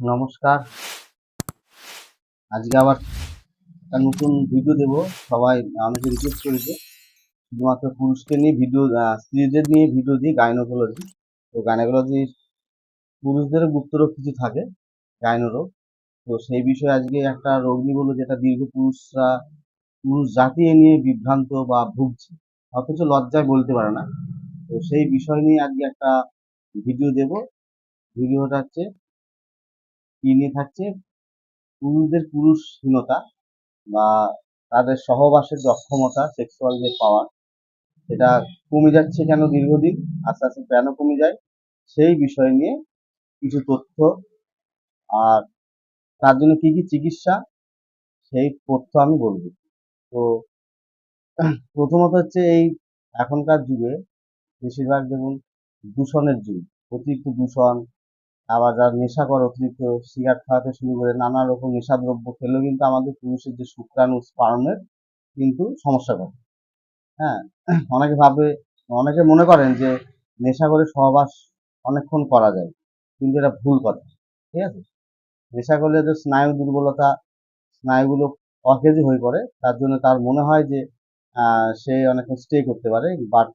নমস্কার। আজকে আবার একটা নতুন ভিডিও দেব। সবাই অনেকে রিকোয়েস্ট করেছে শুধুমাত্র পুরুষকে নিয়ে ভিডিও, স্ত্রীদের নিয়ে ভিডিও দিই, গাইনোকোলজি। তো গাইনোকোলজি পুরুষদেরও গুপ্তরোগ কিছু থাকে, গাইনোরোগ। তো সেই বিষয়ে আজকে একটা রোগ নিয়ে বলবো, যেটা দীর্ঘ পুরুষ জাতি এ নিয়ে বিভ্রান্ত বা ভুগছে, অথচ লজ্জায় বলতে পারে না। তো সেই বিষয় নিয়ে আজকে একটা ভিডিও দেব। ভিডিওটা হচ্ছে কি নিয়ে থাকছে, পুরুষদের পুরুষহীনতা বা তাদের সহবাসের যে অক্ষমতা, সেক্সুয়াল যে পাওয়ার, সেটা কমে যাচ্ছে কেন দীর্ঘদিন, আস্তে আস্তে কেন কমে যায়, সেই বিষয় নিয়ে কিছু তথ্য, আর তার জন্য কি কি চিকিৎসা, সেই তথ্য আমি বলবো। তো প্রথমত হচ্ছে, এই এখনকার যুগে বেশিরভাগ দেখুন দূষণের যুগ, অতিরিক্ত দূষণ। আবার যারা নেশা করে, অতিরিক্ত সিগারেট খাওয়াতে শুরু করে, নানা রকম নেশাদ্রব্য খেলেও কিন্তু আমাদের পুরুষের যে শুক্রাণু, স্পার্মের কিন্তু সমস্যা করে। হ্যাঁ, অনেকে ভাবে, অনেকে মনে করেন যে নেশা করে সহবাস অনেকক্ষণ করা যায়, কিন্তু এটা ভুল কথা। ঠিক আছে? নেশা করলে যে স্নায়ু দুর্বলতা, স্নায়ুগুলো অকেজো হয়ে পড়ে, তার জন্য তার মনে হয় যে সে অনেকক্ষণ স্টে করতে পারে, বাট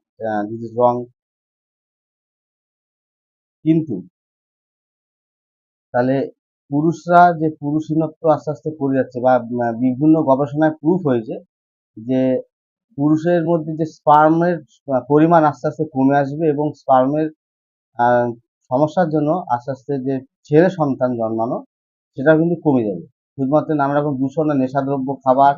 দিস ইজ রং। কিন্তু তাহলে পুরুষরা যে পুরুষিনত্ব আস্তে আস্তে করে যাচ্ছে, বা বিভিন্ন গবেষণায় প্রুফ হয়েছে যে পুরুষের মধ্যে যে স্পার্মের পরিমাণ আস্তে আস্তে কমে আসবে, এবং স্পার্মের আহ, সমস্যার জন্য আস্তে আস্তে যে ছেলে সন্তান জন্মানো, সেটা কিন্তু কমে যাবে। শুধুমাত্র নানা রকম দূষণ আর নেশাদ্রব্য খাবার,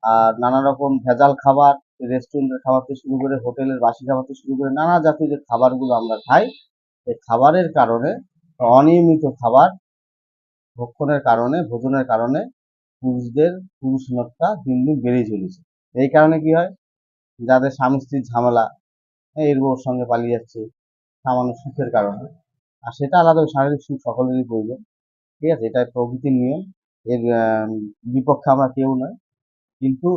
আর নানা রকম ভেজাল খাবার, রেস্টুরেন্টের খাবার থেকে শুরু করে হোটেলের বাসি খাবার থেকে শুরু করে নানা জাতীয় যে খাবারগুলো আমরা খাই, এই খাবারের কারণে, অনিয়মিত খাবার ভক্ষণের কারণে, ভোজনের কারণে পুরুষদের পুরুষনতা দিন দিন বেড়েই চলেছে। এই কারণে কি হয়, যাদের স্বামী স্ত্রীর ঝামেলা, এর বউর সঙ্গে পালিয়ে যাচ্ছে সামান্য সুখের কারণে, আর সেটা আলাদা, শারীরিক সুখ সকলেরই প্রয়োজন। ঠিক আছে, এটা প্রকৃতির নিয়ম, এর বিপক্ষে আমরা কেউ নয়। কিন্তু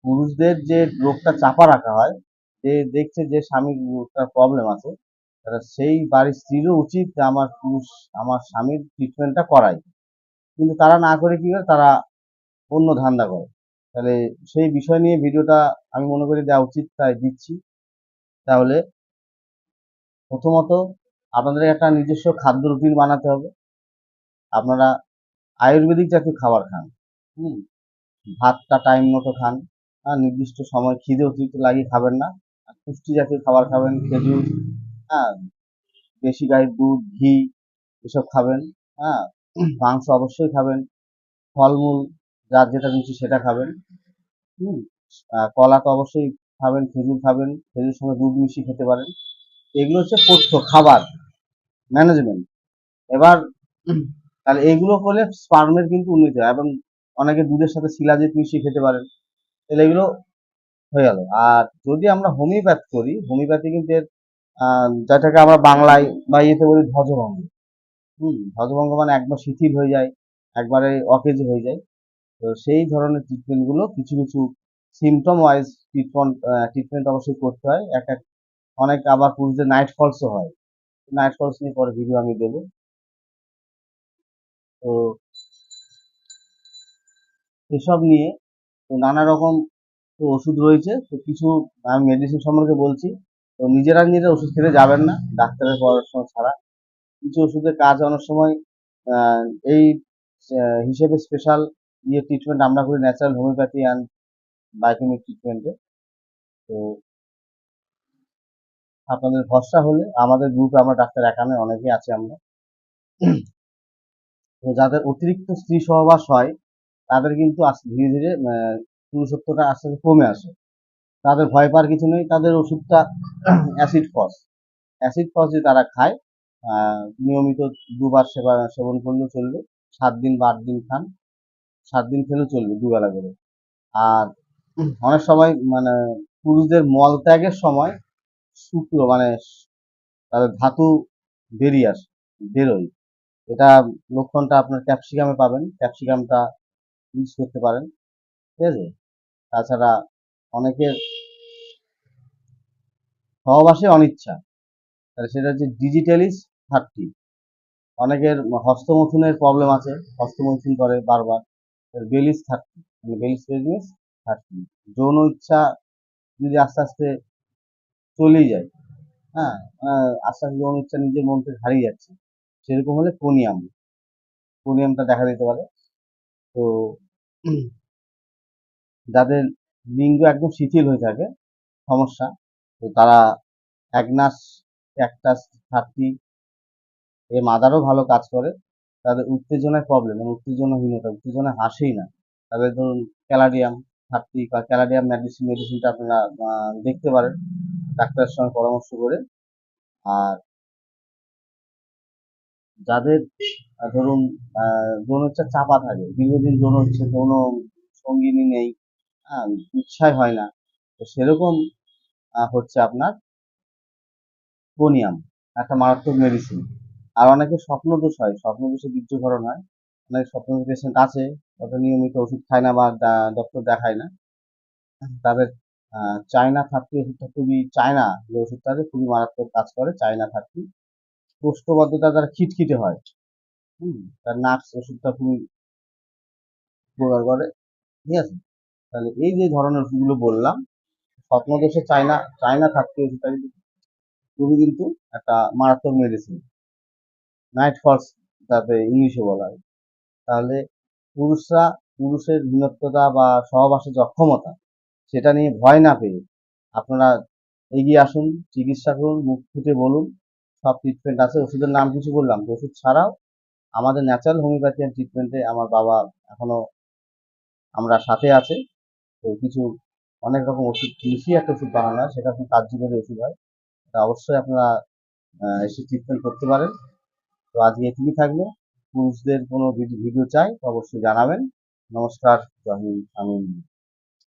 পুরুষদের যে রোগটা চাপা রাখা হয়, যে দেখছে যে স্বামীর একটা প্রবলেম আছে, তাহলে সেই বাড়ির স্ত্রীরও উচিত যে আমার স্বামীর ট্রিটমেন্টটা করাই। কিন্তু তারা না করে কি করে, তারা অন্য ধান্দা করে। তাহলে সেই বিষয় নিয়ে ভিডিওটা আমি মনে করি দেওয়া উচিত, তাই দিচ্ছি। তাহলে প্রথমত আপনাদের একটা নিজস্ব খাদ্য রুটিন বানাতে হবে। আপনারা আয়ুর্বেদিক জাতীয় খাবার খান। হুম, ভাতটা টাইম মতো খান, আর নির্দিষ্ট সময়, খিদে অতিরিক্ত লাগিয়ে খাবেন না। আর পুষ্টি জাতীয় খাবার খাবেন, খেজুর, হ্যাঁ, দেশি গাইয়ের দুধ, ঘি, এসব খাবেন। হ্যাঁ, মাংস অবশ্যই খাবেন, ফলমূল যার যেটা রুচি সেটা খাবেন। হুম, কলা তো অবশ্যই খাবেন, খেজুর খাবেন, খেজুর সঙ্গে দুধ মিশিয়ে খেতে পারেন। এগুলো হচ্ছে পথ্য খাবার ম্যানেজমেন্ট। এবার তাহলে এইগুলো করলে স্পার্মের কিন্তু উন্নতি হয়, এবং অনেকে দুধের সাথে শিলাজিৎ মিশিয়ে খেতে পারেন। তাহলে এগুলো হয়ে গেল। আর যদি আমরা হোমিওপ্যাথ করি, হোমিওপ্যাথি কিন্তু এর যেটাকে আমরা বাংলায় বা ইয়েতে বলি ধ্বজভঙ্গ। ধ্বজভঙ্গ মানে একবার শিথিল হয়ে যায়, একবারে অকেজো হয়ে যায়। তো সেই ধরনের ট্রিটমেন্টগুলো কিছু কিছু সিমটম ওয়াইজ ট্রিটমেন্ট অবশ্যই করতে হয়। অনেক আবার পুরুষদের নাইট ফলসও হয়। নাইট ফলস নিয়ে পরে ভিডিও আমি দেবো। তো এসব নিয়ে তো নানা রকম তো ওষুধ রয়েছে। তো কিছু আমি মেডিসিন সম্পর্কে বলছি। তো নিজেরা ওষুধ খেতে যাবেন না ডাক্তারের পরামর্শ ছাড়া। কিছু ওষুধের কাজ অনেক সময় আহ, এই হিসেবে স্পেশাল ট্রিটমেন্ট আমরা করি ন্যাচারাল হোমিওপ্যাথি অ্যান্ড বায়োকেমিক ট্রিটমেন্টে। তো আপনাদের ভরসা হলে আমাদের গ্রুপে, আমরা ডাক্তার একা নয়, অনেকেই আছে আমরা। তো যাদের অতিরিক্ত স্ত্রী সহবাস হয়, তাদের কিন্তু ধীরে ধীরে পুরুষত্বটা আস্তে আস্তে কমে আসে। তাদের ভয় পাওয়ার কিছু নেই, তাদের ওষুধটা অ্যাসিড ফস, অ্যাসিড ফস যে তারা খায়, নিয়মিত দুবার সেবন করলেও চলবে। 7 দিন বা 8 দিন খান, 7 দিন খেলেও চলবে, দুবেলা করে। আর অনেক সময় মানে পুরুষদের মল ত্যাগের সময় শুক্র মানে তাদের ধাতু বেরিয়ে আসে, বেরোয়। এটা লক্ষণটা আপনার ক্যাপসিকামে পাবেন, ক্যাপসিকামটা ইউজ করতে পারেন। ঠিক আছে? তাছাড়া অনেকের সহবাসে অনিচ্ছা, তাহলে সেটা হচ্ছে ডিজিটালিস 30। অনেকের হস্তমৈথুনের প্রবলেম আছে, হস্তমৈথুন করে বারবার। বেলিস 30, মানে বেলিস প্রেগনেন্স 30, যৌন ইচ্ছা যদি আস্তে আস্তে চলেই যায়, হ্যাঁ, আস্তে আস্তে যৌন ইচ্ছা নিজের মন থেকে হারিয়ে যাচ্ছে, সেরকম হলে কোনিয়ামটা দেখা দিতে পারে। তো যাদের লিঙ্গ একদম শিথিল হয়ে থাকে, সমস্যা, তো তারা অ্যাগনাস ক্যাকটাস 30 এর মাদারও ভালো কাজ করে। তাদের উত্তেজনায় প্রবলেম, মানে উত্তেজনাহীনতা, উত্তেজনা হাসেই না, তাদের ধরুন ক্যালাডিয়াম 30 বা ক্যালাডিয়াম মেডিসিনটা আপনারা দেখতে পারেন ডাক্তারের সঙ্গে পরামর্শ করে। আর যাদের ধরুন যৌন ইচ্ছা চাপা থাকে, দীর্ঘদিন যৌন সঙ্গিনী নেই, হ্যাঁ, ইচ্ছাই হয় না, তো সেরকম হচ্ছে আপনার কোনিয়াম একটা মারাত্মক মেডিসিন। আর অনেকের স্বপ্নদোষ হয়, স্বপ্নদোষে বীর্যকরণ হয়, অনেক স্বপ্নদোষ পেশেন্ট আছে, অত নিয়মিত ওষুধ খায় না বা ডক্টর দেখায় না, তাদের চায়না 30 ওষুধটা চায়না যে ওষুধটা আছে খুবই মারাত্মক কাজ করে, চায়না 30। কোষ্ঠবদ্ধতা যারা খিটখিটে হয়, তার নার্স ওষুধটা খুবই উপকার করে, ঠিক আছে। তাহলে এই যে ধরনের ওষুধগুলো বললাম, স্বপ্নদোষে চায়না চায়না 30 ওষুধটা কিন্তু একটা মারাত্মক মেডিসিন, নাইট ফলস যাতে ইংলিশে বলা হয়। তাহলে পুরুষরা পুরুষের হীনত্বতা বা সহবাসের যে অক্ষমতা, সেটা নিয়ে ভয় না পেয়ে আপনারা এগিয়ে আসুন, চিকিৎসা করুন, মুখ ফুটে বলুন, সব ট্রিটমেন্ট আছে। ওষুধের নাম কিছু বললাম, তো ওষুধ ছাড়াও আমাদের ন্যাচারাল হোমিওপ্যাথিয়ান ট্রিটমেন্টে আমার বাবা এখনো আমরা সাথে আছে। তো কিছু অনেক রকম ওষুধ মিশিয়ে একটা ওষুধ বানানো হয়, সেটা খুব কার্যকরী ওষুধ হয়, এটা অবশ্যই আপনারা এসে ট্রিটমেন্ট করতে পারেন। তো আজকে এটুকুই থাকলো। পুরুষদের কোনো ভিডিও চাই তো অবশ্যই জানাবেন। নমস্কার, জয় হিন্দ, আমি